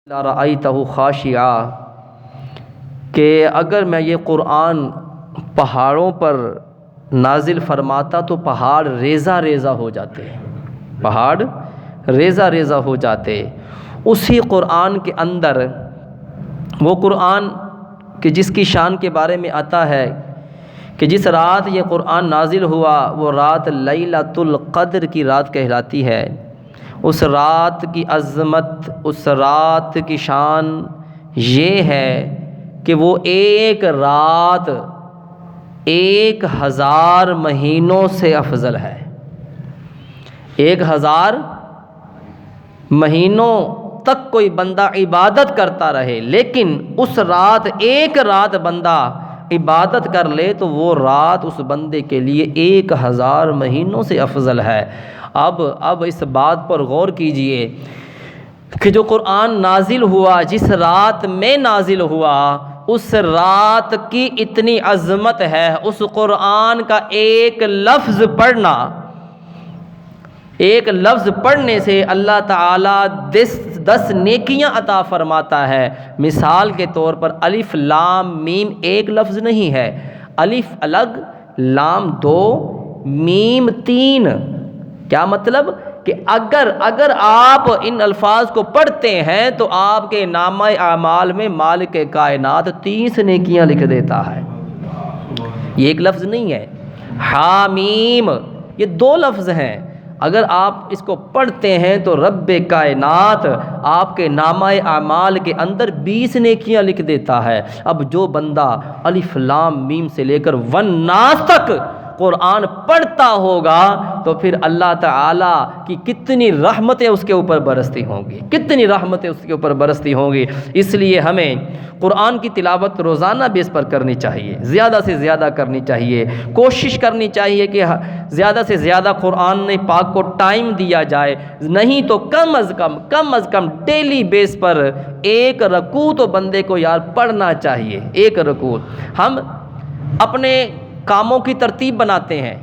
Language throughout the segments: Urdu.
رأیتہ خاشعا کہ اگر میں یہ قرآن پہاڑوں پر نازل فرماتا تو پہاڑ ریزہ ریزہ ہو جاتے، پہاڑ ریزہ ریزہ ہو جاتے۔ اسی قرآن کے اندر وہ قرآن کہ جس کی شان کے بارے میں آتا ہے کہ جس رات یہ قرآن نازل ہوا وہ رات لیلۃ القدر کی رات کہلاتی ہے۔ اس رات کی عظمت، اس رات کی شان یہ ہے کہ وہ ایک رات 1000 مہینوں سے افضل ہے۔ 1000 مہینوں تک کوئی بندہ عبادت کرتا رہے، لیکن اس رات ایک رات بندہ عبادت کر لے تو وہ رات اس بندے کے لیے 1000 مہینوں سے افضل ہے۔ اب اس بات پر غور کیجئے کہ جو قرآن نازل ہوا، جس رات میں نازل ہوا، اس رات کی اتنی عظمت ہے، اس قرآن کا ایک لفظ پڑھنا، ایک لفظ پڑھنے سے اللہ تعالیٰ 10 نیکیاں عطا فرماتا ہے۔ مثال کے طور پر الف لام میم ایک لفظ نہیں ہے، الف الگ، لام 2، میم 3۔ کیا مطلب کہ اگر آپ ان الفاظ کو پڑھتے ہیں تو آپ کے نامہ اعمال میں مالک کائنات 30 نیکیاں لکھ دیتا ہے۔ یہ ایک لفظ نہیں ہے۔ حامیم یہ 2 لفظ ہیں، اگر آپ اس کو پڑھتے ہیں تو رب کائنات آپ کے نامہ اعمال کے اندر 20 نیکیاں لکھ دیتا ہے۔ اب جو بندہ الف لام میم سے لے کر والناس تک قرآن پڑھتا ہوگا تو پھر اللہ تعالیٰ کی کتنی رحمتیں اس کے اوپر برستی ہوں گی، کتنی رحمتیں اس کے اوپر برستی ہوں گی۔ اس لیے ہمیں قرآن کی تلاوت روزانہ بیس پر کرنی چاہیے، زیادہ سے زیادہ کرنی چاہیے، کوشش کرنی چاہیے کہ زیادہ سے زیادہ قرآن پاک کو ٹائم دیا جائے، نہیں تو کم از کم ڈیلی بیس پر 1 رکوع تو بندے کو یار پڑھنا چاہیے۔ 1 رکوع ہم اپنے کاموں کی ترتیب بناتے ہیں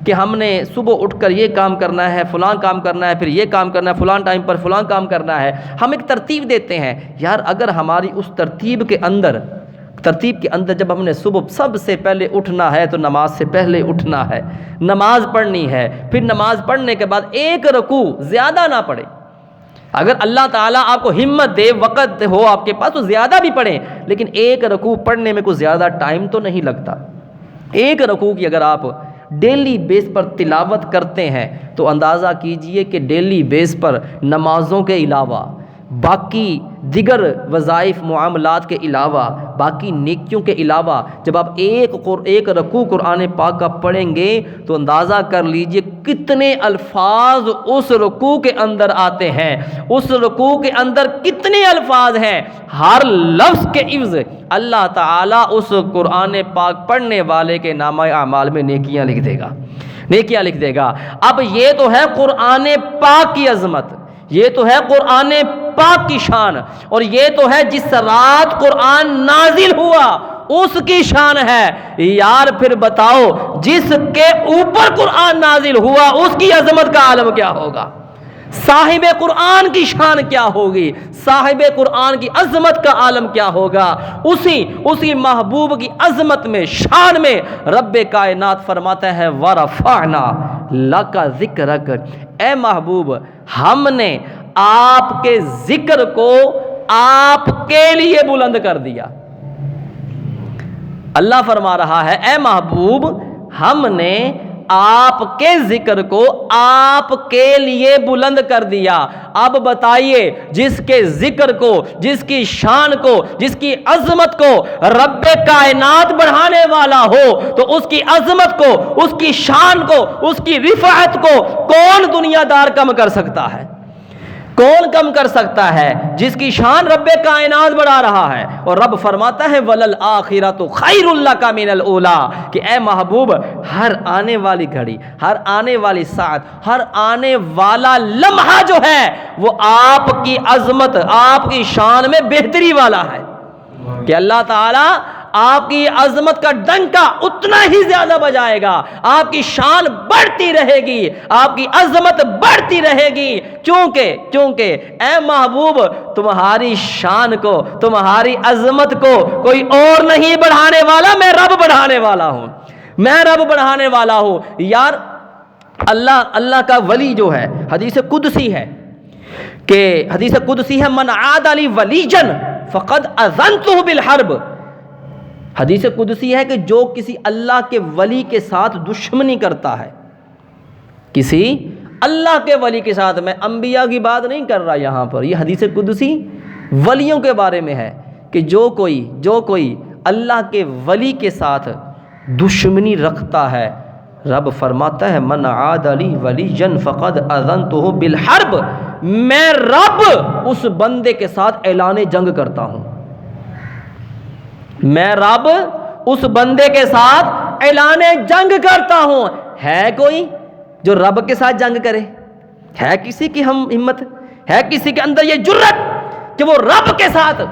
کہ ہم نے صبح اٹھ کر یہ کام کرنا ہے، فلاں کام کرنا ہے، پھر یہ کام کرنا ہے، فلاں ٹائم پر فلاں کام کرنا ہے، ہم ایک ترتیب دیتے ہیں۔ یار اگر ہماری اس ترتیب کے اندر جب ہم نے صبح سب سے پہلے اٹھنا ہے تو نماز سے پہلے اٹھنا ہے، نماز پڑھنی ہے، پھر نماز پڑھنے کے بعد 1 رکوع، زیادہ نہ پڑھیں۔ اگر اللہ تعالیٰ آپ کو ہمت دے، وقت ہو آپ کے پاس تو زیادہ بھی پڑھیں، لیکن 1 رکوع پڑھنے میں کوئی زیادہ ٹائم تو نہیں لگتا۔ 1 رکوع کی اگر آپ ڈیلی بیس پر تلاوت کرتے ہیں تو اندازہ کیجئے کہ ڈیلی بیس پر نمازوں کے علاوہ، باقی دیگر وظائف معاملات کے علاوہ، باقی نیکیوں کے علاوہ جب آپ ایک رکوع قرآن پاک کا پڑھیں گے تو اندازہ کر لیجئے کتنے الفاظ اس رکوع کے اندر آتے ہیں، اس رکوع کے اندر کتنے الفاظ ہیں۔ ہر لفظ کے عوض اللہ تعالیٰ اس قرآن پاک پڑھنے والے کے نامہ اعمال میں نیکیاں لکھ دے گا۔ اب یہ تو ہے قرآن پاک کی عظمت، یہ تو ہے قرآن پاک کی شان، اور یہ تو ہے جس رات قرآن نازل ہوا اس کی شان ہے۔ یار پھر بتاؤ جس کے اوپر قرآن نازل ہوا اس کی عظمت کا عالم کیا ہوگا، صاحب قرآن کی شان کیا ہوگی، صاحب قرآن کی عظمت کا عالم کیا ہوگا۔ اسی محبوب کی عظمت میں، شان میں رب کائنات فرماتا ہے وَرَفَعْنَا لَكَ ذِكْرَكَ، اے محبوب ہم نے آپ کے ذکر کو آپ کے لیے بلند کر دیا۔ اللہ فرما رہا ہے اے محبوب ہم نے آپ کے ذکر کو آپ کے لیے بلند کر دیا۔ اب بتائیے جس کے ذکر کو، جس کی شان کو، جس کی عظمت کو رب کائنات بڑھانے والا ہو تو اس کی عظمت کو، اس کی شان کو، اس کی رفعت کو کون دنیا دار کم کر سکتا ہے؟ کون کم کر سکتا ہے جس کی شان رب کائنات بڑھا رہا ہے؟ اور رب فرماتا ہے وَلَلْآخِرَةُ خَيْرٌ لَكَ مِنَ الْأُولَىٰ، کہ اے محبوب ہر آنے والی گھڑی، ہر آنے والی ساعت، ہر آنے والا لمحہ جو ہے وہ آپ کی عظمت، آپ کی شان میں بہتری والا ہے۔ کہ اللہ تعالیٰ آپ کی عظمت کا ڈنکا اتنا ہی زیادہ بجائے گا، آپ کی شان بڑھتی رہے گی، آپ کی عظمت بڑھتی رہے گی، کیونکہ اے محبوب تمہاری شان کو، تمہاری عظمت کو کوئی اور نہیں بڑھانے والا، میں رب بڑھانے والا ہوں، میں رب بڑھانے والا ہوں۔ یار اللہ کا ولی جو ہے، حدیث قدسی ہے کہ حدیث قدسی ہے من عاد لی ولیجا فقد اذنتہ بالحرب۔ حدیث قدسی ہے کہ جو کسی اللہ کے ولی کے ساتھ دشمنی کرتا ہے، کسی اللہ کے ولی کے ساتھ، میں انبیاء کی بات نہیں کر رہا یہاں پر، یہ حدیث قدسی ولیوں کے بارے میں ہے کہ جو کوئی اللہ کے ولی کے ساتھ دشمنی رکھتا ہے، رب فرماتا ہے من عاد لی ولیجا فقد اذنتہ بالحرب، میں رب اس بندے کے ساتھ اعلان جنگ کرتا ہوں، میں رب اس بندے کے ساتھ اعلان جنگ کرتا ہوں۔ ہے کوئی جو رب کے ساتھ جنگ کرے؟ ہے کسی کی ہمت؟ ہے کسی کے اندر یہ جرت کہ وہ رب کے ساتھ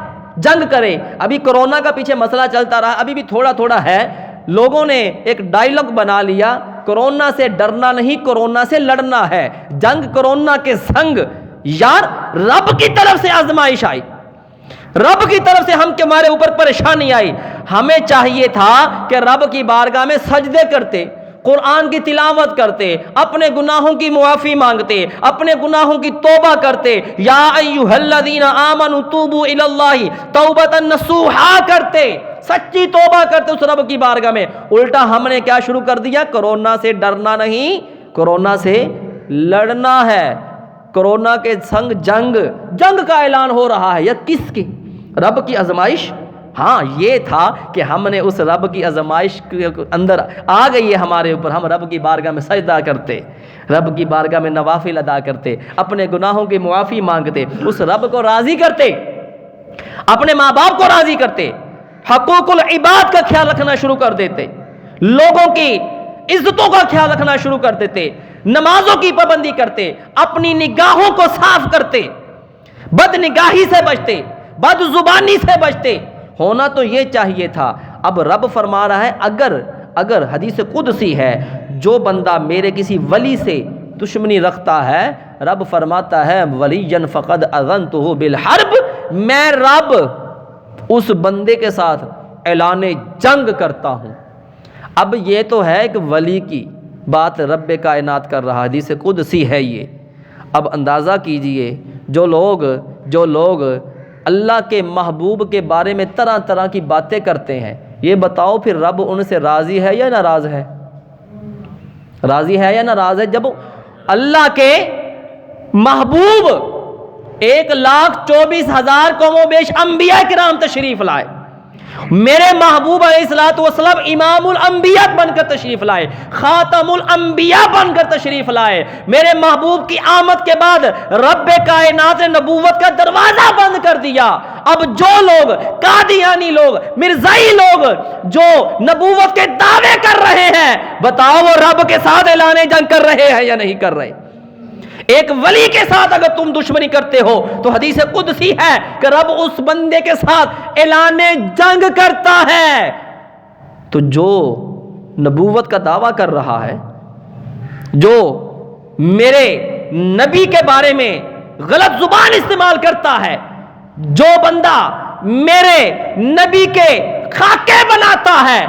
جنگ کرے؟ ابھی کورونا کا پیچھے مسئلہ چلتا رہا، ابھی بھی تھوڑا تھوڑا ہے، لوگوں نے ایک ڈائلاگ بنا لیا، کورونا سے ڈرنا نہیں، کورونا سے لڑنا ہے، جنگ کورونا کے سنگ۔ یار رب کی طرف سے آزمائش آئی، رب کی طرف سے ہم کے ہمارے اوپر پریشانی آئی، ہمیں چاہیے تھا کہ رب کی بارگاہ میں سجدے کرتے، قرآن کی تلاوت کرتے، اپنے گناہوں کی معافی مانگتے، اپنے گناہوں کی توبہ کرتے، یا ایھا الذین آمنوا توبوا الی اللہ توبۃ نصوحا کرتے، سچی توبہ کرتے اس رب کی بارگاہ میں۔ الٹا ہم نے کیا شروع کر دیا؟ کورونا سے ڈرنا نہیں، کورونا سے لڑنا ہے، کورونا کے سنگ جنگ کا اعلان ہو رہا ہے۔ یا کس کی؟ رب کی آزمائش۔ ہاں یہ تھا کہ ہم نے اس رب کی آزمائش کے اندر آ گئی ہے ہمارے اوپر، ہم رب کی بارگاہ میں سجدہ کرتے، رب کی بارگاہ میں نوافل ادا کرتے، اپنے گناہوں کی معافی مانگتے، اس رب کو راضی کرتے، اپنے ماں باپ کو راضی کرتے، حقوق العباد کا خیال رکھنا شروع کر دیتے، لوگوں کی عزتوں کا خیال رکھنا شروع کر دیتے، نمازوں کی پابندی کرتے، اپنی نگاہوں کو صاف کرتے، بد نگاہی سے بچتے، بد زبانی سے بچتے۔ ہونا تو یہ چاہیے تھا۔ اب رب فرما رہا ہے اگر حدیث قدسی ہے، جو بندہ میرے کسی ولی سے دشمنی رکھتا ہے، رب فرماتا ہے ولیًا فقد اذنتہ بالحرب، میں رب اس بندے کے ساتھ اعلان جنگ کرتا ہوں۔ اب یہ تو ہے کہ ولی کی بات رب کائنات کر رہا، حدیث قدسی ہے یہ۔ اب اندازہ کیجئے جو لوگ اللہ کے محبوب کے بارے میں طرح طرح کی باتیں کرتے ہیں، یہ بتاؤ پھر رب ان سے راضی ہے یا ناراض ہے؟ راضی ہے یا ناراض ہے؟ جب اللہ کے محبوب 1,24,000 قوم و بیش انبیاء کرام تشریف لائے، میرے محبوب علیہ الصلوۃ والسلام امام الانبیاء بن کر تشریف لائے، خاتم الانبیاء بن کر تشریف لائے، میرے محبوب کی آمد کے بعد رب کائنات نے نبوت کا دروازہ بند کر دیا۔ اب جو لوگ قادیانی لوگ، مرزائی لوگ جو نبوت کے دعوے کر رہے ہیں، بتاؤ وہ رب کے ساتھ اعلان جنگ کر رہے ہیں یا نہیں کر رہے؟ ایک ولی کے ساتھ اگر تم دشمنی کرتے ہو تو حدیث قدسی ہے کہ رب اس بندے کے ساتھ اعلان جنگ کرتا ہے۔ تو جو نبوت کا دعویٰ کر رہا ہے، جو میرے نبی کے بارے میں غلط زبان استعمال کرتا ہے، جو بندہ میرے نبی کے خاکے بناتا ہے،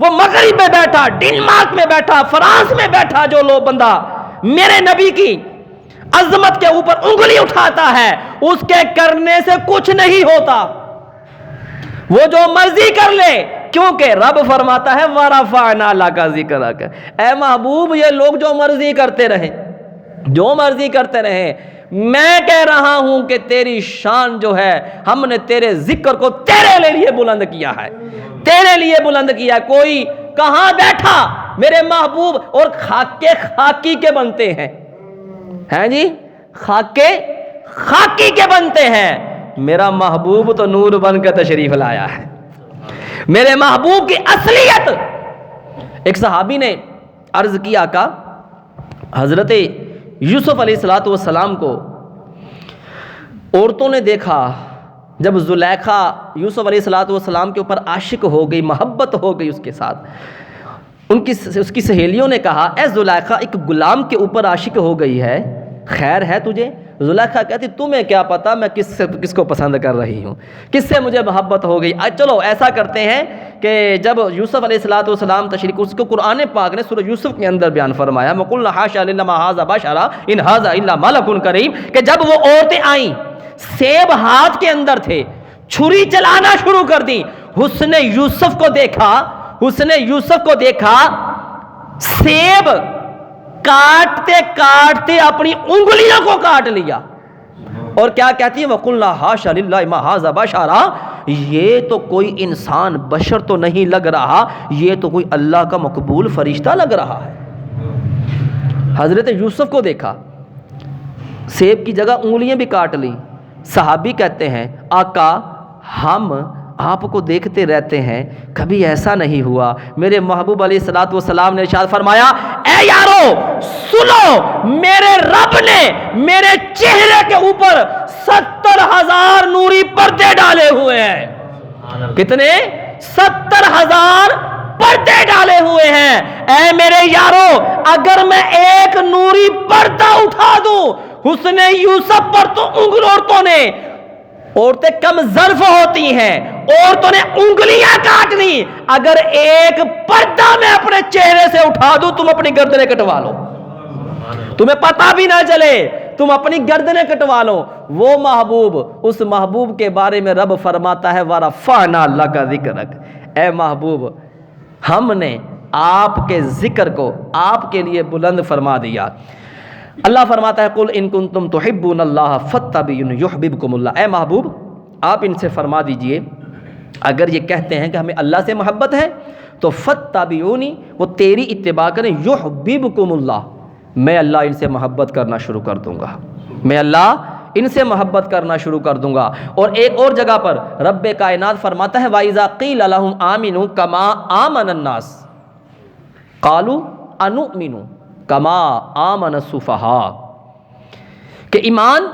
وہ مغرب میں بیٹھا، ڈنمارک میں بیٹھا، فرانس میں بیٹھا جو لوگ بندہ میرے نبی کی عظمت کے اوپر انگلی اٹھاتا ہے، اس کے کرنے سے کچھ نہیں ہوتا، وہ جو مرضی کر لے، کیونکہ رب فرماتا ہے وَرَفَعْنَا لَكَ ذِكْرَكَ۔ اے محبوب یہ لوگ جو مرضی کرتے رہیں، میں کہہ رہا ہوں کہ تیری شان جو ہے ہم نے تیرے ذکر کو تیرے لیے بلند کیا ہے، تیرے لیے بلند کیا۔ کوئی کہاں بیٹھا میرے محبوب اور خاکی کے بنتے ہیں جی، خاکی کے بنتے ہیں، میرا محبوب تو نور بن کر تشریف لایا ہے۔ میرے محبوب کی اصلیت، ایک صحابی نے عرض کیا آقا حضرت یوسف علیہ الصلوۃ والسلام کو عورتوں نے دیکھا جب زلیخا یوسف علیہ السلام کے اوپر عاشق ہو گئی، محبت ہو گئی اس کے ساتھ، اس کی سہیلیوں نے کہا اے زلیخا ایک غلام کے اوپر عاشق ہو گئی ہے، خیر ہے تجھے؟ زلیخا کہتی تمہیں کیا پتا میں کس کو پسند کر رہی ہوں، کس سے مجھے محبت ہو گئی۔ چلو ایسا کرتے ہیں کہ جب یوسف علیہ السلام تشریف، اس کو قرآن پاک نے سورہ یوسف کے اندر بیان فرمایا وَقُلْنَا حَاشَا لِلَّهِ مَا هَٰذَا بَشَرًا إِنْ هَٰذَا إِلَّا مَلَكٌ كَرِيمٌ، کہ جب وہ عورتیں آئیں، سیب ہاتھ کے اندر تھے، چھری چلانا شروع کر دی، حسن یوسف کو دیکھا سیب کاٹتے کاٹتے اپنی انگلیوں کو کاٹ لیا، اور کیا کہتی ہے وَقُلْنَا حَاشَا لِلَّهِ مَا هَٰذَا بَشَرًا، یہ تو کوئی انسان بشر تو نہیں لگ رہا، یہ تو کوئی اللہ کا مقبول فرشتہ لگ رہا ہے۔ حضرت یوسف کو دیکھا، سیب کی جگہ انگلیاں بھی کاٹ لی۔ صحابی کہتے ہیں آقا ہم آپ کو دیکھتے رہتے ہیں، کبھی ایسا نہیں ہوا۔ میرے محبوب علیہ السلام نے ارشاد فرمایا اے یارو سنو، میرے رب نے میرے چہرے کے اوپر 70,000 نوری پردے ڈالے ہوئے ہیں۔ کتنے؟ 70,000 پردے ڈالے ہوئے ہیں۔ اے میرے یارو اگر میں ایک نوری پردہ اٹھا دوں حسن یوسف پر تو عورتیں کم ظرف ہوتی ہیں، عورتوں نے انگلیاں کاٹ لی، اگر ایک پردہ میں اپنے چہرے سے اٹھا دوں تم اپنی گردنیں کٹوا لو، تمہیں پتہ بھی نہ چلے، تم اپنی گردنیں کٹوا لو۔ وہ محبوب، اس محبوب کے بارے میں رب فرماتا ہے وَرَفَعْنَا لَكَ ذِكْرَكَ، اے محبوب ہم نے آپ کے ذکر کو آپ کے لیے بلند فرما دیا۔ اللہ فرماتا ہے قُلْ إِن كُنتُمْ تُحِبُّونَ اللَّهَ فَاتَّبِعُونِي يُحْبِبْكُمُ اللَّهُ، اے محبوب آپ ان سے فرما دیجئے اگر یہ کہتے ہیں کہ ہمیں اللہ سے محبت ہے تو فَاتَّبِعُونِی، وہ تیری اتباع کریں، يُحْبِبْكُمُ اللَّهُ، میں اللہ ان سے محبت کرنا شروع کر دوں گا، میں اللہ ان سے محبت کرنا شروع کر دوں گا۔ اور ایک اور جگہ پر رب کائنات فرماتا ہے وَإِذَا قِيلَ لَهُمْ آمِنُوا كَمَا آمَنَ النَّاسُ قَالُوا أَنُؤْمِنُ کما آمن السفہاء، کہ ایمان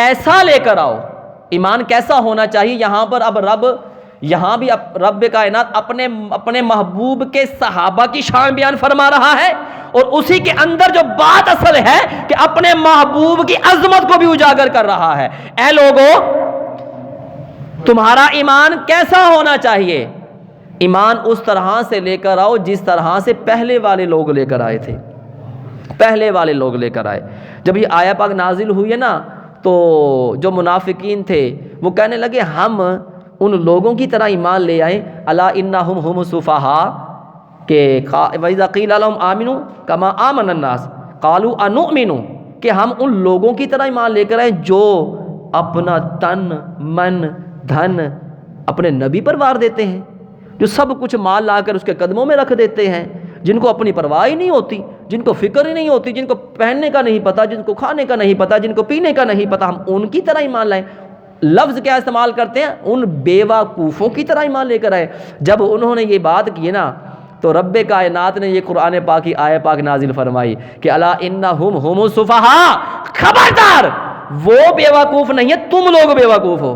ایسا لے کر آؤ۔ ایمان کیسا ہونا چاہیے؟ یہاں پر اب رب کائنات اپنے محبوب کے صحابہ کی شان بیان فرما رہا ہے، اور اسی کے اندر جو بات اصل ہے کہ اپنے محبوب کی عظمت کو بھی اجاگر کر رہا ہے۔ اے لوگو تمہارا ایمان کیسا ہونا چاہیے؟ ایمان اس طرح سے لے کر آؤ جس طرح سے پہلے والے لوگ لے کر آئے تھے، پہلے والے لوگ لے کر آئے۔ جب یہ آیت پاک نازل ہوئی ہے نا تو جو منافقین تھے وہ کہنے لگے ہم ان لوگوں کی طرح ایمان لے آئیں، الا انہم هم السفہاء، کہ وَإِذَا قِيلَ لَهُمْ آمِنُوا كَمَا آمَنَ النَّاسُ قَالُوا أَنُؤْمِنُ، کہ ہم ان لوگوں کی طرح ایمان لے کر آئیں جو اپنا تن من دھن اپنے نبی پر وار دیتے ہیں، جو سب کچھ مال لا کر اس کے قدموں میں رکھ دیتے ہیں، جن کو اپنی پرواہ ہی نہیں ہوتی، جن کو فکر ہی نہیں ہوتی، جن کو پہننے کا نہیں پتہ، جن کو کھانے کا نہیں پتہ، جن کو پینے کا نہیں پتہ، ہم ان کی طرح ایمان لائیں۔ لفظ کیا استعمال کرتے ہیں؟ ان بیوقوفوں کی طرح ایمان لے کر آئے۔ جب انہوں نے یہ بات کی نا تو رب کائنات نے یہ قرآن پاک کی آیت پاک نازل فرمائی کہ الا انہم هم السفہاء، خبردار وہ بیوقوف نہیں ہے، تم لوگ بیوقوف ہو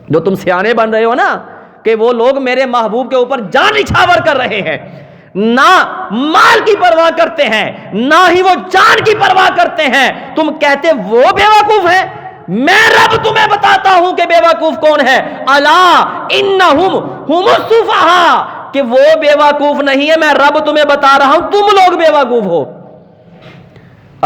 جو تم سیانے بن رہے ہو نا، کہ وہ لوگ میرے محبوب کے اوپر جان نچھاور کر رہے ہیں، نہ مال کی پرواہ کرتے ہیں نہ ہی وہ جان کی پرواہ کرتے ہیں، تم کہتے وہ بیوقوف ہیں؟ میں رب تمہیں بتاتا ہوں کہ بیوقوف کون ہے۔ الا انہم هم السفہاء، کہ وہ بیوقوف نہیں ہے، میں رب تمہیں بتا رہا ہوں تم لوگ بیوقوف ہو۔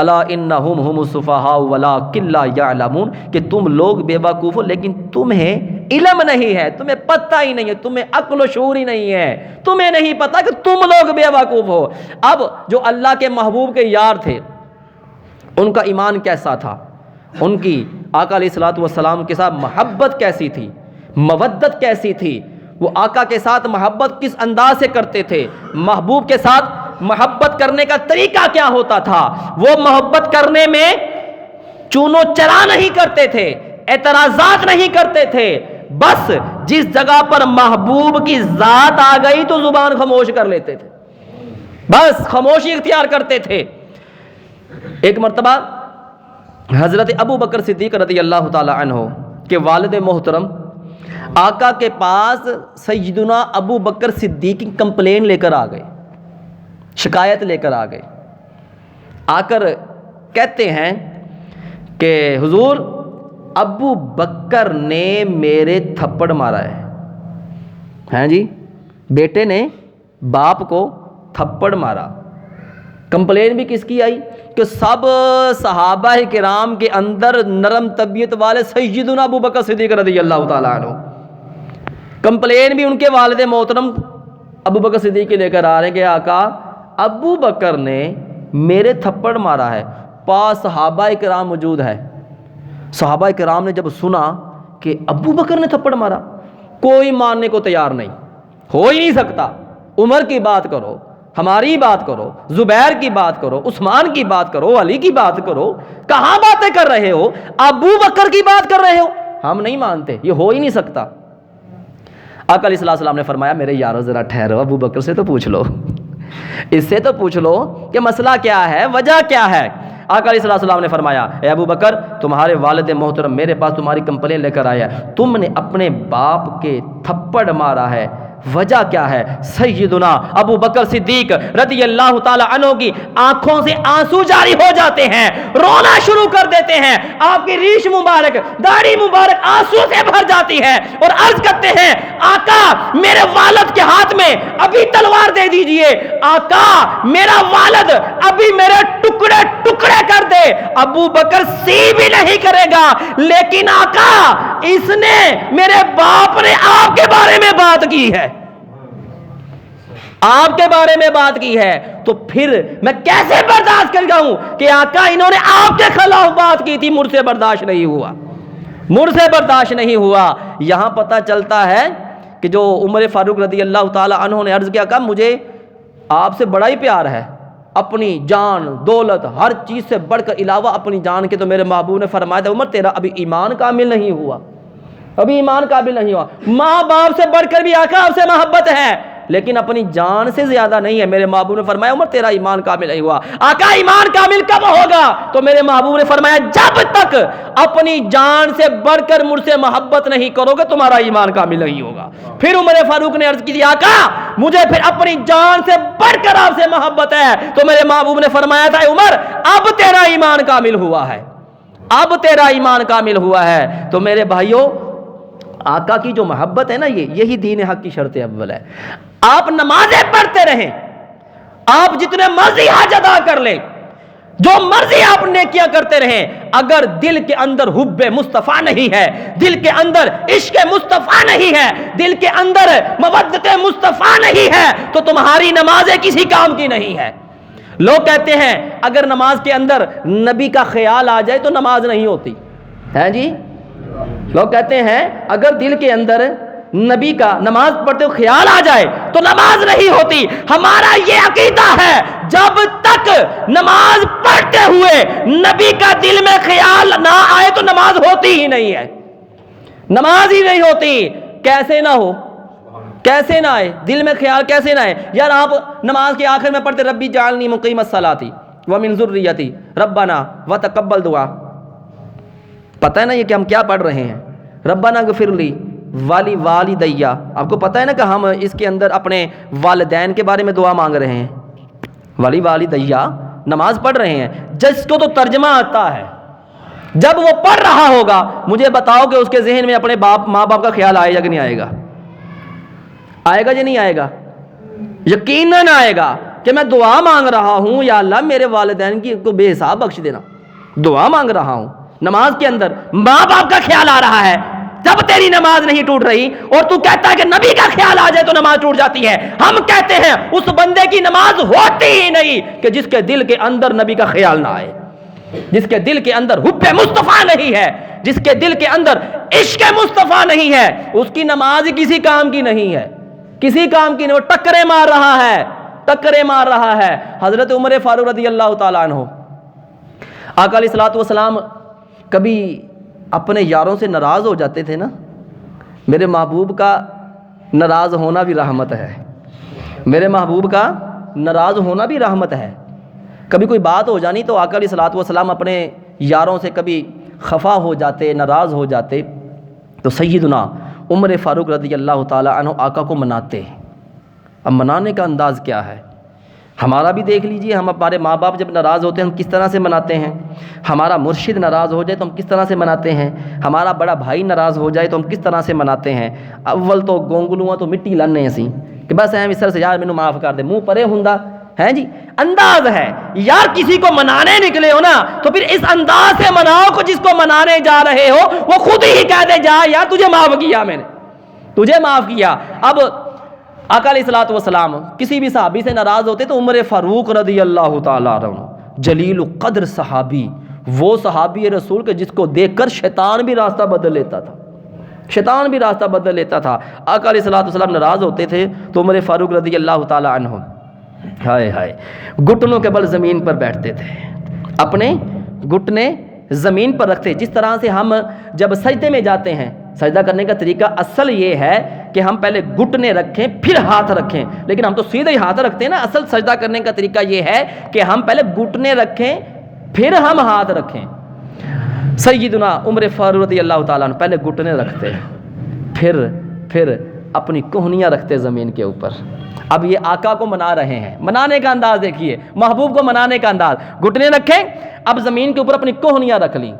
الا انہم هم السفہاء ولکن لا یعلمون، کہ تم لوگ بیوقوف ہو لیکن تمہیں علم نہیں ہے، تمہیں پتہ ہی نہیں ہے، تمہیں عقل و شعور ہی نہیں ہے، تمہیں نہیں پتہ کہ تم لوگ بیوقوف ہو۔ اب جو اللہ کے محبوب کے یار تھے ان کا ایمان کیسا تھا، ان کی آقا علیہ السلام کے ساتھ محبت کیسی تھی، مودت کیسی تھی، وہ آقا کے ساتھ محبت کس انداز سے کرتے تھے، محبوب کے ساتھ محبت کرنے کا طریقہ کیا ہوتا تھا، وہ محبت کرنے میں چونو چرا نہیں کرتے تھے، اعتراضات نہیں کرتے تھے، بس جس جگہ پر محبوب کی ذات آ گئی تو زبان خاموش کر لیتے تھے، بس خاموشی اختیار کرتے تھے۔ ایک مرتبہ حضرت ابو بکر صدیق رضی اللہ تعالی عنہ کہ والد محترم آقا کے پاس سیدنا ابو بکر صدیق کی کمپلین لے کر آ گئے، شکایت لے کر آ گئے، آ کر کہتے ہیں کہ حضور ابو بکر نے میرے تھپڑ مارا ہے۔ ہیں جی، بیٹے نے باپ کو تھپڑ مارا۔ کمپلین بھی کس کی آئی کہ سب صحابہ کرام کے اندر نرم طبیعت والے سیدنا ابو بکر صدیق رضی اللہ تعالیٰ عنہ، کمپلین بھی ان کے والد محترم ابو بکر صدیق کے لے کر آ رہے ہیں کہ آقا ابو بکر نے میرے تھپڑ مارا ہے۔ پاس صحابہ کرام موجود ہے، صحابہ کرام نے جب سنا کہ ابو بکر نے تھپڑ مارا، کوئی ماننے کو تیار نہیں، ہو ہی نہیں سکتا۔ عمر کی بات کرو، ہماری بات کرو، زبیر کی بات کرو، عثمان کی بات کرو، علی کی بات کرو، کہاں باتیں کر رہے ہو؟ ابو بکر کی بات کر رہے ہو؟ ہم نہیں مانتے، یہ ہو ہی نہیں سکتا۔ آقا علیہ السلام نے فرمایا میرے یارو ذرا ٹھہرو، ابو بکر سے تو پوچھ لو، اس سے تو پوچھ لو کہ مسئلہ کیا ہے، وجہ کیا ہے۔ آقا علیہ السلام نے فرمایا اے ابو بکر، تمہارے والد محترم میرے پاس تمہاری کمپلین لے کر آیا ہے، تم نے اپنے باپ کے تھپڑ مارا ہے، وجہ کیا ہے؟ سیدنا ابو بکر صدیق رضی اللہ تعالی عنہ کی آنکھوں سے آنسو جاری ہو جاتے ہیں، رونا شروع کر دیتے ہیں، آپ کی ریش مبارک، داڑھی مبارک آنسو سے بھر جاتی ہے اور عرض کرتے ہیں آقا میرے والد کے ہاتھ میں ابھی تلوار دے دیجئے، آقا میرا والد ابھی میرے ٹکڑے ٹکڑے کر دے۔ ابو بکر سی بھی نہیں کرے گا، لیکن آقا اس نے میرے باپ نے آپ کے بارے میں بات کی ہے، آپ کے بارے میں بات کی ہے، تو پھر میں کیسے برداشت کر جاؤں کہ آقا انہوں نے آپ کے خلاف بات کی تھی، مجھ سے برداشت نہیں ہوا، مجھ سے برداشت نہیں ہوا۔ یہاں پتہ چلتا ہے کہ جو عمر فاروق رضی اللہ تعالی عنہ نے عرض کیا، کہا مجھے آپ سے بڑا ہی پیار ہے، اپنی جان دولت ہر چیز سے بڑھ کر علاوہ اپنی جان کے تو میرے محبوب نے فرمایا تھا عمر تیرا ابھی ایمان کامل نہیں ہوا، ابھی ایمان کامل نہیں ہوا، ماں باپ سے بڑھ کر بھی آقا آپ سے محبت ہے لیکن اپنی جان سے زیادہ نہیں ہے۔ میرے محبوب نے فرمایا عمر تیرا ایمان کامل نہیں ہوا۔ آقا ایمان کامل کب ہوگا؟ تو میرے محبوب نے فرمایا جب تک اپنی جان سے بڑھ کر مجھ سے محبت نہیں کرو گے تمہارا ایمان کامل نہیں ہوگا۔ پھر عمر فاروق نے عرض کی آقا مجھے پھر اپنی جان سے بڑھ کر آپ سے محبت ہے، تو میرے محبوب نے فرمایا تھا عمر اب تیرا ایمان کامل ہوا ہے، اب تیرا ایمان کامل ہوا ہے۔ تو میرے بھائیوں آقا کی جو محبت ہے نا، یہی دین حق کی شرط اول ہے۔ آپ نمازیں پڑھتے رہیں، آپ جتنے مرضی حج ادا کر لیں، جو مرضی آپ نیکیاں کرتے رہیں، اگر دل کے اندر حب مصطفیٰ نہیں ہے، دل کے اندر عشق مصطفیٰ نہیں ہے، دل کے اندر مودت مصطفیٰ نہیں ہے، تو تمہاری نمازیں کسی کام کی نہیں ہے۔ لوگ کہتے ہیں اگر نماز کے اندر نبی کا خیال آ جائے تو نماز نہیں ہوتی ہے جی، لوگ کہتے ہیں اگر دل کے اندر نبی کا نماز پڑھتے ہو خیال آ جائے تو نماز نہیں ہوتی۔ ہمارا یہ عقیدہ ہے جب تک نماز پڑھتے ہوئے نبی کا دل میں خیال نہ آئے تو نماز ہوتی ہی نہیں ہے، نماز ہی نہیں ہوتی۔ کیسے نہ ہو، کیسے نہ آئے دل میں خیال، کیسے نہ آئے؟ یار آپ نماز کے آخر میں پڑھتے ربی جعلنی مقیم الصلاۃ ومن ذریتی ربنا وتقبل دعا، پتہ ہے نا یہ کہ ہم کیا پڑھ رہے ہیں؟ ربنا اغفر لی والی والدیا، آپ کو پتہ ہے نا کہ ہم اس کے اندر اپنے والدین کے بارے میں دعا مانگ رہے ہیں، والی والدیا نماز پڑھ رہے ہیں۔ جس کو تو ترجمہ آتا ہے جب وہ پڑھ رہا ہوگا مجھے بتاؤ کہ اس کے ذہن میں اپنے ماں باپ کا خیال آئے گا کہ نہیں آئے گا؟ آئے گا یا نہیں آئے گا؟ یقیناً آئے گا کہ میں دعا مانگ رہا ہوں یا اللہ میرے والدین کی کو بے حساب بخش دینا، دعا مانگ رہا ہوں، نماز کے اندر ماں باپ کا خیال آ رہا ہے، جب تیری نماز نہیں ٹوٹ رہی اور تو کہتا ہے کہ نبی کا خیال آ جائے تو نماز ٹوٹ جاتی ہے۔ ہم کہتے ہیں اس بندے کی نماز ہوتی ہی نہیں کہ جس کے دل کے اندر نبی کا خیال نہ آئے، جس کے دل کے اندر حب مصطفیٰ نہیں ہے، جس کے دل کے اندر عشق مصطفیٰ نہیں ہے، اس کی نماز کسی کام کی نہیں ہے، کسی کام کی نہیں، وہ ٹکرے مار رہا ہے، ٹکرے مار رہا ہے۔ حضرت عمر فاروق رضی اللہ تعالیٰ عنہ، آقا علیہ الصلوۃ والسلام کبھی اپنے یاروں سے ناراض ہو جاتے تھے نا، میرے محبوب کا ناراض ہونا بھی رحمت ہے، میرے محبوب کا ناراض ہونا بھی رحمت ہے۔ کبھی کوئی بات ہو جانی تو آقا علیہ الصلوۃ والسلام اپنے یاروں سے کبھی خفا ہو جاتے، ناراض ہو جاتے، تو سیدنا عمر فاروق رضی اللہ تعالیٰ عنہ آقا کو مناتے ہیں۔ اب منانے کا انداز کیا ہے؟ ہمارا بھی دیکھ لیجئے، ہم ہمارے ماں باپ جب ناراض ہوتے ہیں ہم کس طرح سے مناتے ہیں، ہمارا مرشد ناراض ہو جائے تو ہم کس طرح سے مناتے ہیں، ہمارا بڑا بھائی ناراض ہو جائے تو ہم کس طرح سے مناتے ہیں۔ اول تو گونگلواں تو مٹی لانے اسی کہ بس ایم اس طرح سے یار مینوں معاف کر دے، منہ پرے ہوندا ہے جی، انداز ہے یار کسی کو منانے نکلے ہو نا تو پھر اس انداز سے مناؤ کو جس کو منانے جا رہے ہو وہ خود ہی کہہ دے جا یار تجھے معاف کیا، میں نے تجھے معاف کیا۔ اب آقا علیہ الصلوۃ والسلام کسی بھی صحابی سے ناراض ہوتے تو عمر فاروق رضی اللہ تعالیٰ عنہ جلیل القدر صحابی، وہ صحابی رسول کے جس کو دیکھ کر شیطان بھی راستہ بدل لیتا تھا، شیطان بھی راستہ بدل لیتا تھا۔ آقا علیہ الصلوۃ والسلام ناراض ہوتے تھے تو عمر فاروق رضی اللہ تعالیٰ عنہ ہائے ہائے گھٹنوں کے بل زمین پر بیٹھتے تھے، اپنے گھٹنے زمین پر رکھتے۔ جس طرح سے ہم جب سجدے میں جاتے ہیں، سجدہ کرنے کا طریقہ اصل یہ ہے کہ ہم پہلے گھٹنے رکھیں پھر ہاتھ رکھیں، لیکن ہم تو سیدھے ہی ہاتھ رکھتے ہیں نا۔ اصل سجدہ کرنے کا طریقہ یہ ہے کہ ہم پہلے گھٹنے رکھیں پھر ہم ہاتھ رکھیں۔ سیدنا عمر فاروق رضی اللہ تعالیٰ عنہ پہلے گھٹنے رکھتے پھر اپنی کوہنیاں رکھتے زمین کے اوپر۔ اب یہ آقا کو منا رہے ہیں، منانے کا انداز دیکھیے، محبوب کو منانے کا انداز۔ گھٹنے رکھیں، اب زمین کے اوپر اپنی کوہنیاں رکھ لیں،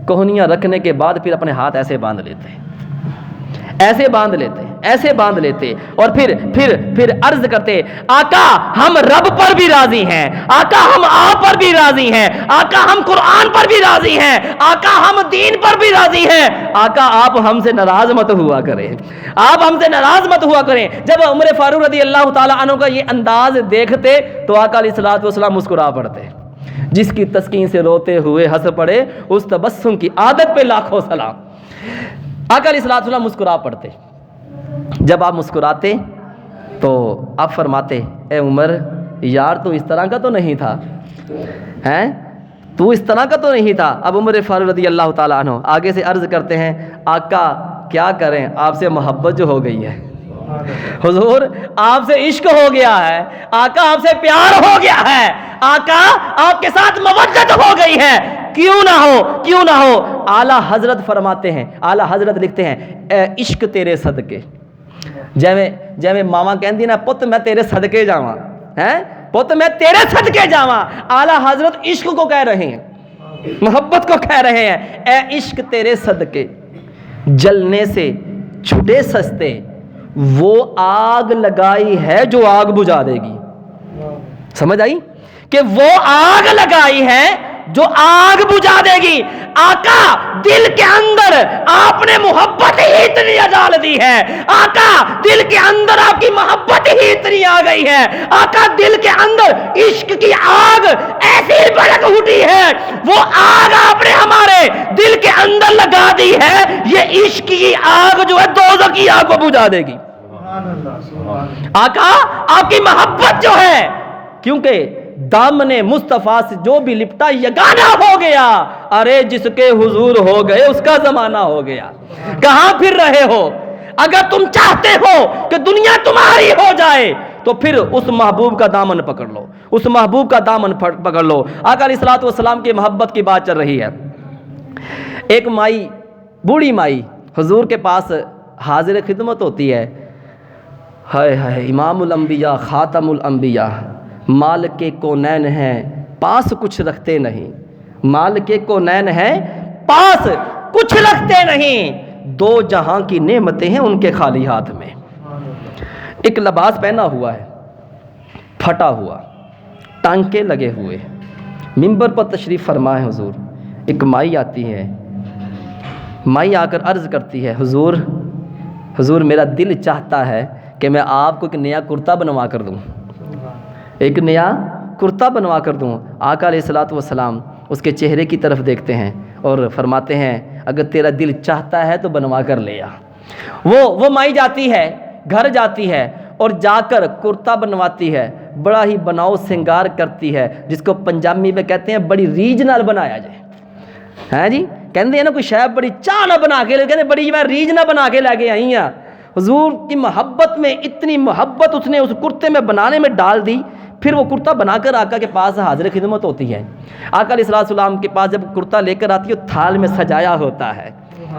کوہنیاں رکھنے کے بعد پھر اپنے ہاتھ ایسے باندھ لیتے ہیں، ایسے باندھ لیتے، ایسے باندھ لیتے، اور پھر عرض کرتے آقا ہم رب پر بھی راضی ہیں، آقا ہم آپ پر بھی راضی ہیں، آقا ہم قرآن پر بھی راضی ہیں، آقا ہم دین پر بھی راضی ہیں، آقا آپ ہم سے ناراض مت ہوا کریں، آپ ہم سے ناراض مت ہوا کریں۔ جب عمر فاروق رضی اللہ تعالیٰ عنہ کا یہ انداز دیکھتے تو آقا علیہ الصلوۃ والسلام مسکرا پڑتے۔ جس کی تسکین سے روتے ہوئے ہنس پڑے اس تبسم کی عادت پہ لاکھوں سلام۔ آقا علیہ الصلوۃ والسلام مسکرا پڑتے۔ جب آپ مسکراتے تو آپ فرماتے اے عمر یار تو اس طرح کا تو نہیں تھا، ہیں تو اس طرح کا تو نہیں تھا۔ اب عمر فاروق رضی اللہ تعالیٰ عنہ آگے سے عرض کرتے ہیں آقا کیا کریں آپ سے محبت جو ہو گئی ہے، حضور آپ سے عشق ہو گیا ہے، آقا آپ سے پیار ہو گیا ہے، آقا آپ کے ساتھ موجت ہو گئی ہے، کیوں نہ ہو۔ اعلیٰ حضرت فرماتے ہیں، اعلیٰ حضرت لکھتے ہیں اے عشق تیرے صدقے، جیویں ماما کہندی نا پت میں تیرے صدقے جاواں، ہیں پت میں تیرے صدقے جاواں، اعلیٰ حضرت عشق کو کہہ رہے ہیں، محبت کو کہہ رہے ہیں اے عشق تیرے صدقے، جلنے سے چھٹے سستے وہ آگ لگائی ہے جو آگ بجھا دے گی۔ سمجھ آئی کہ وہ آگ لگائی ہے جو آگ بجھا دے گی۔ آقا دل کے اندر آپ نے محبت ہی اتنی ڈال دی ہے، آقا دل کے اندر آپ کی محبت ہی اتنی آ گئی ہے، آقا دل کے اندر عشق کی آگ ایسی بھڑک اٹھی ہے، وہ آگ آپ نے ہمارے دل کے اندر لگا دی ہے، یہ عشق کی آگ جو ہے دوزخ کی آگ کو بجھا دے گی۔ آقا آپ کی محبت جو ہے، کیونکہ دامن مصطفیٰ سے جو بھی لپٹا یگانہ ہو گیا، ارے جس کے حضور ہو گئے اس کا زمانہ ہو گیا، کہاں پھر رہے ہو؟ اگر تم چاہتے ہو کہ دنیا تمہاری ہو جائے تو پھر اس محبوب کا دامن پکڑ لو، اس محبوب کا دامن پکڑ لو۔ آقا علیہ الصلوۃ والسلام کی محبت کی بات چل رہی ہے۔ ایک مائی، بوڑھی مائی حضور کے پاس حاضر خدمت ہوتی ہے، ہائے ہائے امام الانبیاء خاتم الانبیاء، مالک کونین ہیں پاس کچھ رکھتے نہیں، مالک کونین ہیں پاس کچھ رکھتے نہیں، دو جہاں کی نعمتیں ہیں ان کے خالی ہاتھ میں۔ ایک لباس پہنا ہوا ہے پھٹا ہوا، ٹانکے لگے ہوئے، منبر پر تشریف فرما ہے حضور۔ ایک مائی آتی ہے، مائی آ کر عرض کرتی ہے حضور میرا دل چاہتا ہے کہ میں آپ کو ایک نیا کرتا بنوا کر دوں، ایک نیا کرتا بنوا کر دوں۔ آقا علیہ الصلوۃ والسلام اس کے چہرے کی طرف دیکھتے ہیں اور فرماتے ہیں اگر تیرا دل چاہتا ہے تو بنوا کر لے آ۔ وہ مائی جاتی ہے، گھر جاتی ہے اور جا کر کرتا بنواتی ہے، بڑا ہی بناؤ سنگار کرتی ہے، جس کو پنجابی میں کہتے ہیں بڑی ریج نال بنایا جائے، ہیں جی کہندے ہیں نا کوئی شے بڑی چاہ نہ بنا کے لے، کہندے بڑی میں ریج نہ بنا کے لے کے آئی ہاں۔ حضور کی محبت میں اتنی محبت اس نے اس کرتے میں بنانے میں ڈال دی، پھر وہ کرتا بنا کر آقا کے پاس حاضر خدمت ہوتی ہے۔ آقا علیہ السلام کے پاس جب کرتا لے کر آتی ہے تھال میں سجایا ہوتا ہے،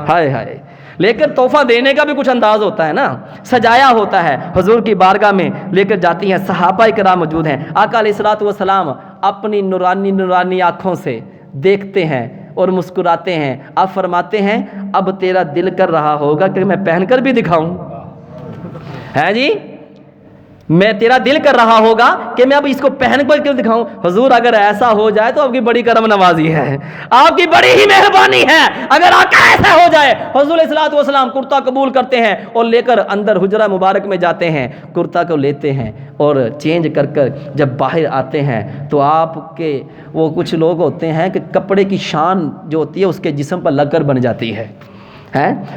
ہائے ہائے لیکن تحفہ دینے کا بھی کچھ انداز ہوتا ہے نا، سجایا ہوتا ہے۔ حضور کی بارگاہ میں لے کر جاتی ہیں، صحابہ کرام موجود ہیں، آقا علیہ الصلوۃ والسلام اپنی نورانی نورانی آنکھوں سے دیکھتے ہیں اور مسکراتے ہیں۔ اب فرماتے ہیں اب تیرا دل کر رہا ہوگا کہ میں پہن کر بھی دکھاؤں، ہے جی، میں تیرا دل کر رہا ہوگا کہ میں اب اس کو پہن کر کیوں دکھاؤں۔ حضور اگر ایسا ہو جائے تو آپ کی بڑی کرم نوازی ہے، آپ کی بڑی ہی مہربانی ہے۔ اگر آقا ایسا ہو جائے، حضور علیہ الصلوۃ والسلام کرتا قبول کرتے ہیں اور لے کر اندر حجرہ مبارک میں جاتے ہیں، کرتا کو لیتے ہیں اور چینج کر کر جب باہر آتے ہیں تو آپ کے وہ کچھ لوگ ہوتے ہیں کہ کپڑے کی شان جو ہوتی ہے اس کے جسم پر لگ کر بن جاتی ہے۔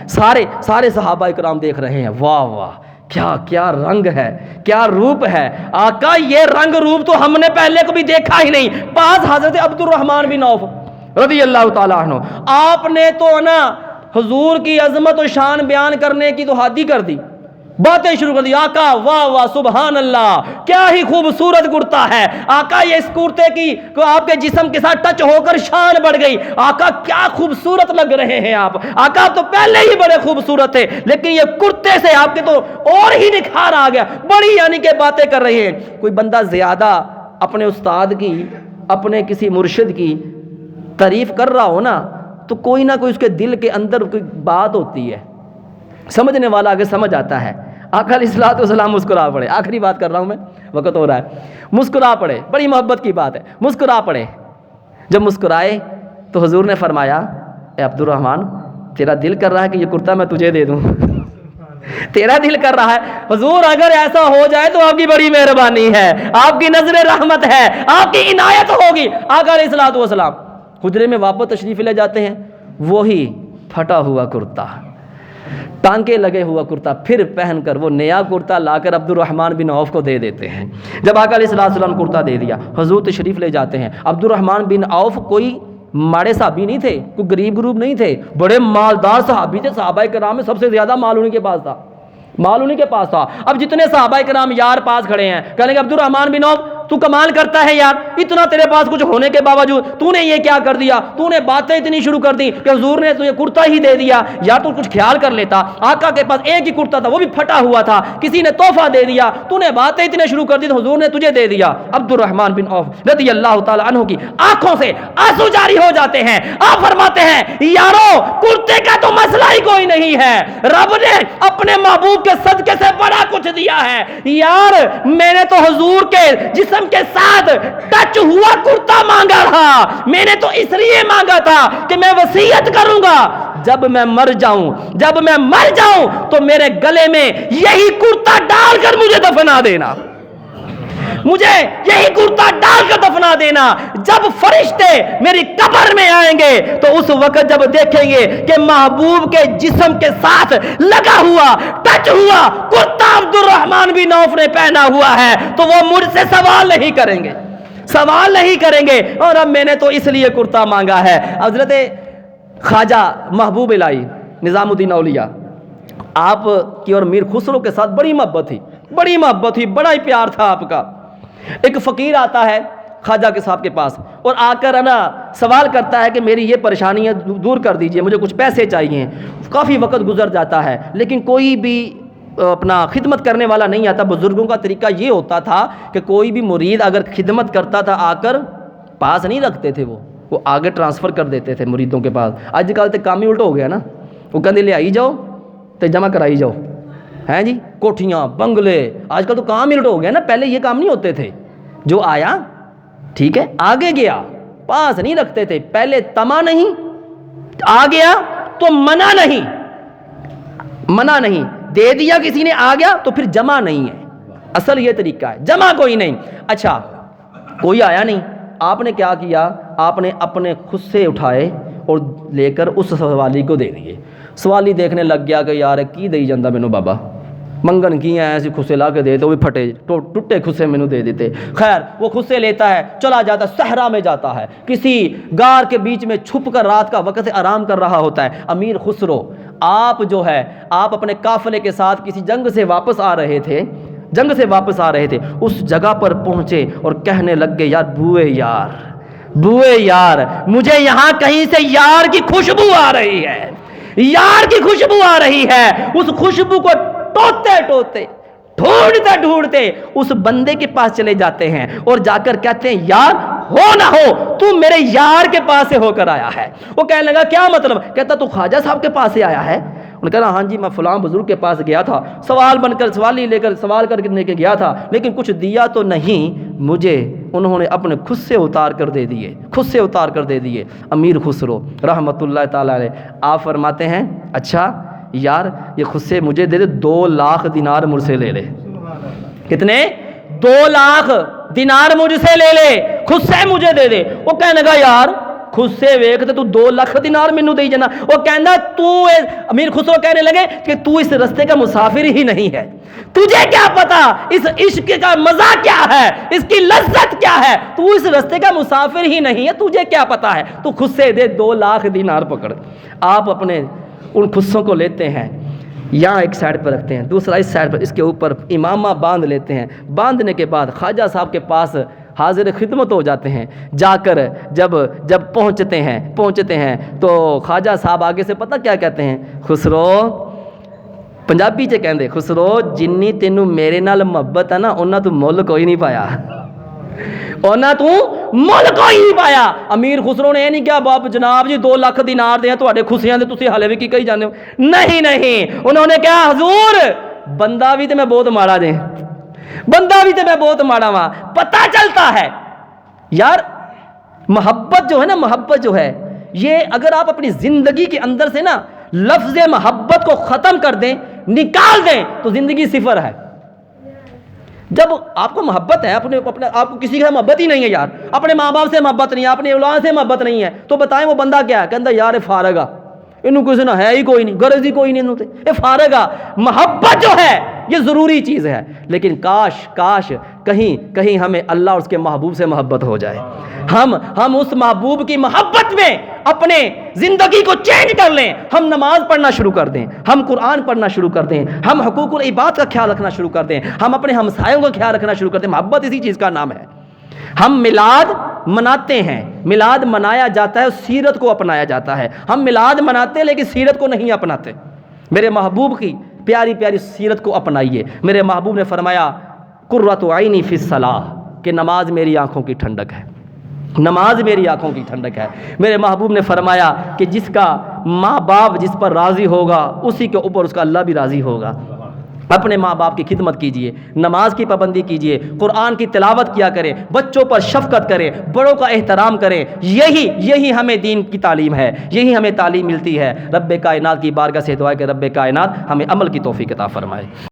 سارے صحابہ کرام دیکھ رہے ہیں، واہ واہ کیا رنگ ہے، کیا روپ ہے آقا، یہ رنگ روپ تو ہم نے پہلے کبھی دیکھا ہی نہیں۔ پاس حضرت عبد الرحمن بن عوف رضی اللہ تعالیٰ عنہ، آپ نے تو نا حضور کی عظمت و شان بیان کرنے کی تو حد ہی کر دی، باتیں شروع کر دی، آقا واہ واہ سبحان اللہ کیا ہی خوبصورت کرتا ہے، آقا یہ اس کرتے کی کو آپ کے جسم کے ساتھ ٹچ ہو کر شان بڑھ گئی، آقا کیا خوبصورت لگ رہے ہیں آپ، آقا تو پہلے ہی بڑے خوبصورت تھے لیکن یہ کرتے سے آپ کے تو اور ہی نکھار آ گیا، بڑی یعنی کہ باتیں کر رہے ہیں۔ کوئی بندہ زیادہ اپنے استاد کی، اپنے کسی مرشد کی تعریف کر رہا ہو نا تو کوئی نہ کوئی اس کے دل کے اندر کوئی بات ہوتی ہے، سمجھنے والا آگے سمجھ آتا ہے۔ آقا علیہ الصلوۃ والسلام مسکرا پڑے، آخری بات کر رہا ہوں میں، وقت ہو رہا ہے، مسکرا پڑے، بڑی محبت کی بات ہے، مسکرا پڑے۔ جب مسکرائے تو حضور نے فرمایا اے عبد الرحمن تیرا دل کر رہا ہے کہ یہ کرتا میں تجھے دے دوں، تیرا دل کر رہا ہے حضور اگر ایسا ہو جائے تو آپ کی بڑی مہربانی ہے، آپ کی نظر رحمت ہے، آپ کی عنایت ہوگی۔ آقا علیہ الصلوۃ والسلام حجرے میں واپس تشریف لے جاتے ہیں، وہی پھٹا ہوا کرتا، ٹانکے لگے ہوا کرتا پھر پہن کر وہ نیا کرتا لا کر عبد الرحمن بن عوف کو دے دیتے ہیں۔ جب آقا علیہ الصلوۃ والسلام کرتا دے دیا، حضور تشریف لے جاتے ہیں۔ عبد الرحمن بن عوف کوئی ماڑے صحابی نہیں تھے، کوئی غریب گروپ نہیں تھے، بڑے مالدار صحابی تھے، صحابہ کرام میں سب سے زیادہ مال انہیں کے پاس تھا، مال انہیں کے پاس تھا۔ اب جتنے صحابہ کرام یار پاس کھڑے ہیں کہنے کہ عبد الرحمن بن عوف تو کمال کرتا ہے یار، اتنا تیرے پاس کچھ ہونے کے باوجود تو نے یہ کیا کر دیا، تو نے باتیں اتنی شروع کر دی کہ حضور نے تجھے کرتا ہی دے دیا، یا تو کچھ خیال کر لیتا۔ آقا کے پاس ایک ہی کرتا تھا وہ بھی پھٹا ہوا تھا، کسی نے تحفہ دے دیا، تو نے باتیں اتنے شروع کر دی تو حضور نے تجھے دے دیا۔ عبد الرحمن بن عوف رضی اللہ تعالی عنہ کی آنکھوں سے آنسو جاری ہو جاتے ہیں۔ آپ فرماتے ہیں یارو کرتے کا تو مسئلہ ہی کوئی نہیں ہے، رب نے اپنے محبوب کے صدقے سے بڑا کچھ دیا ہے یار، میں نے تو حضور کے جسم کے ساتھ ٹچ ہوا کرتا مانگا تھا، میں نے تو اس لیے مانگا تھا کہ میں وصیت کروں گا جب میں مر جاؤں تو میرے گلے میں یہی کرتا ڈال کر مجھے دفنا دینا، مجھے یہی کرتا ڈال کر دفنا دینا۔ جب فرشتے میری قبر میں آئیں گے تو اس وقت جب دیکھیں گے کہ محبوب کے جسم کے ساتھ لگا ہوا ٹچ ہوا کرتا عبد الرحمن بن عوف نے پہنا ہوا ہے تو وہ مجھ سے سوال نہیں کریں گے اور اب میں نے تو اس لیے کرتا مانگا ہے۔ حضرت خواجہ محبوب الہی نظام الدین اولیاء آپ کی اور میر خسرو کے ساتھ بڑی محبت تھی، بڑا ہی پیار تھا آپ کا۔ ایک فقیر آتا ہے خواجہ کے صاحب کے پاس اور آ کر سوال کرتا ہے کہ میری یہ پریشانیاں دور کر دیجئے، مجھے کچھ پیسے چاہیے۔ کافی وقت گزر جاتا ہے لیکن کوئی بھی اپنا خدمت کرنے والا نہیں آتا۔ بزرگوں کا طریقہ یہ ہوتا تھا کہ کوئی بھی مرید اگر خدمت کرتا تھا آ کر پاس نہیں رکھتے تھے، وہ آگے ٹرانسفر کر دیتے تھے مریدوں کے پاس۔ آج کل تو کام ہی الٹا ہو گیا نا، وہ کہتے لے آئی جاؤ تو جمع کرائی جاؤ، ہیں جی، کوٹھیاں بنگلے، آج کل تو کام ہی الٹا ہو گیا نا، پہلے یہ کام نہیں ہوتے تھے، جو آیا ٹھیک ہے آگے گیا، پاس نہیں رکھتے تھے، پہلے تما نہیں، آ گیا تو منع نہیں، دے دیا کسی نے آ گیا تو پھر جمع نہیں ہے، اصل یہ طریقہ ہے، جمع کوئی نہیں۔ اچھا کوئی آیا نہیں، آپ نے کیا کیا، آپ نے اپنے خود سے اٹھائے اور لے کر اس سوالی کو دے دیے۔ سوالی دیکھنے لگ گیا کہ یار کی دئی جاندہ مینوں بابا، منگن کی ہیں ایسی خسے لا کے دے تو وہ پھٹے ٹوٹے خسے مینوں دے دیتے۔ خیر وہ خسے لیتا ہے، چلا جاتا ہے، صحرا میں جاتا ہے، کسی غار کے بیچ میں چھپ کر رات کا وقت آرام کر رہا ہوتا ہے۔ امیر خسرو آپ جو ہے آپ اپنے قافلے کے ساتھ کسی جنگ سے واپس آ رہے تھے، اس جگہ پر پہنچے اور کہنے لگ گئے بوئے یار مجھے یہاں کہیں سے یار کی خوشبو آ رہی ہے، یار کی خوشبو آ رہی ہے، اس خوشبو کو ٹوتے ٹوتے ڈھونڈتے ڈھونڈتے اس بندے کے پاس چلے جاتے ہیں اور جا کر کہتے ہیں یار ہو نہ ہو تو میرے یار کے پاس سے ہو کر آیا ہے۔ وہ کہنے لگا کیا مطلب؟ کہتا تو خواجہ صاحب کے پاس سے آیا ہے؟ انہوں نے کہا ہاں جی میں فلاں بزرگ کے پاس گیا تھا، سوالی لے کر سوال کرنے کے گیا تھا، لیکن کچھ دیا تو نہیں مجھے، انہوں نے اپنے خود سے اتار کر دے دیے۔ امیر خسرو رحمۃ اللہ تعالی علیہ آپ فرماتے ہیں اچھا یار یہ خود سے مجھے دے دے، 2 لاکھ دینار مجھ سے لے لے۔ کتنے؟ 2 لاکھ دینار مجھ سے لے لے، خود سے مجھے دے دے۔ وہ کہنے لگا یار خود سے ویکھ تے تو 2 لاکھ دینار مینوں دے جانا۔ وہ کہندا تو امیر خسرو کہنے لگے کہ تو اس رستے کا مسافر ہی نہیں ہے، تجھے کیا پتا اس عشق کا مزہ کیا ہے، اس کی لذت کیا ہے، تو اس رستے کا مسافر ہی نہیں ہے، تجھے کیا پتا ہے، تو خود سے دے 2 لاکھ دینار پکڑ۔ آپ اپنے ان خصوں کو لیتے ہیں، یہاں ایک سائڈ پر رکھتے ہیں، دوسرا اس سائڈ پر، اس کے اوپر امامہ باندھ لیتے ہیں۔ باندھنے کے بعد خواجہ صاحب کے پاس حاضر خدمت ہو جاتے ہیں۔ جا کر جب پہنچتے ہیں تو خواجہ صاحب آگے سے پتہ کیا کہتے ہیں؟ خسرو پنجابی چ کہندے خسرو جنی تینوں میرے نال محبت ہے نا انہاں تو مول کوئی نہیں پایا، امیر خسرو نے یہ نہیں کہا باپ جناب جی 2 لاکھ دینار دے تواڈے خوشیاں دے تسی حالے بھی کی کہی جانے ہو، نہیں، انہوں نے کہا حضور بندہ بھی تے میں بہت ماڑا وا۔ پتہ چلتا ہے یار محبت جو ہے یہ اگر آپ اپنی زندگی کے اندر سے نا لفظ محبت کو ختم کر دیں، نکال دیں تو زندگی صفر ہے۔ جب آپ کو محبت ہے اپنے آپ کو کسی سے محبت ہی نہیں ہے یار، اپنے ماں باپ سے محبت نہیں ہے، اپنے اولاد سے محبت نہیں ہے، تو بتائیں وہ بندہ کیا ہے؟ کہندا یار فارغا انہوں کسی نہ ہے ہی کوئی نہیں، غرض ہی کوئی نہیں انہوں تے، یہ فارغا۔ محبت جو ہے یہ ضروری چیز ہے، لیکن کاش کہیں ہمیں اللہ اور اس کے محبوب سے محبت ہو جائے، ہم اس محبوب کی محبت میں اپنے زندگی کو چینج کر لیں، ہم نماز پڑھنا شروع کر دیں، ہم قرآن پڑھنا شروع کر دیں، ہم حقوق العباد کا خیال رکھنا شروع کر دیں، ہم اپنے ہمسایوں کا خیال رکھنا شروع کر دیں۔ محبت اسی چیز کا نام ہے۔ ہم میلاد مناتے ہیں، میلاد منایا جاتا ہے، سیرت کو اپنایا جاتا ہے۔ ہم میلاد مناتے ہیں لیکن سیرت کو نہیں اپناتے۔ میرے محبوب کی پیاری پیاری سیرت کو اپنائیے۔ میرے محبوب نے فرمایا قرۃ عینی فی الصلاۃ کہ نماز میری آنکھوں کی ٹھنڈک ہے، نماز میری آنکھوں کی ٹھنڈک ہے۔ میرے محبوب نے فرمایا کہ جس کا ماں باپ جس پر راضی ہوگا اسی کے اوپر اس کا اللہ بھی راضی ہوگا۔ اپنے ماں باپ کی خدمت کیجئے، نماز کی پابندی کیجئے، قرآن کی تلاوت کیا کریں، بچوں پر شفقت کریں، بڑوں کا احترام کریں۔ یہی ہمیں دین کی تعلیم ہے، یہی ہمیں تعلیم ملتی ہے۔ رب کائنات کی بارگاہ سے دعا ہے کہ رب کائنات ہمیں عمل کی توفیق عطا فرمائے۔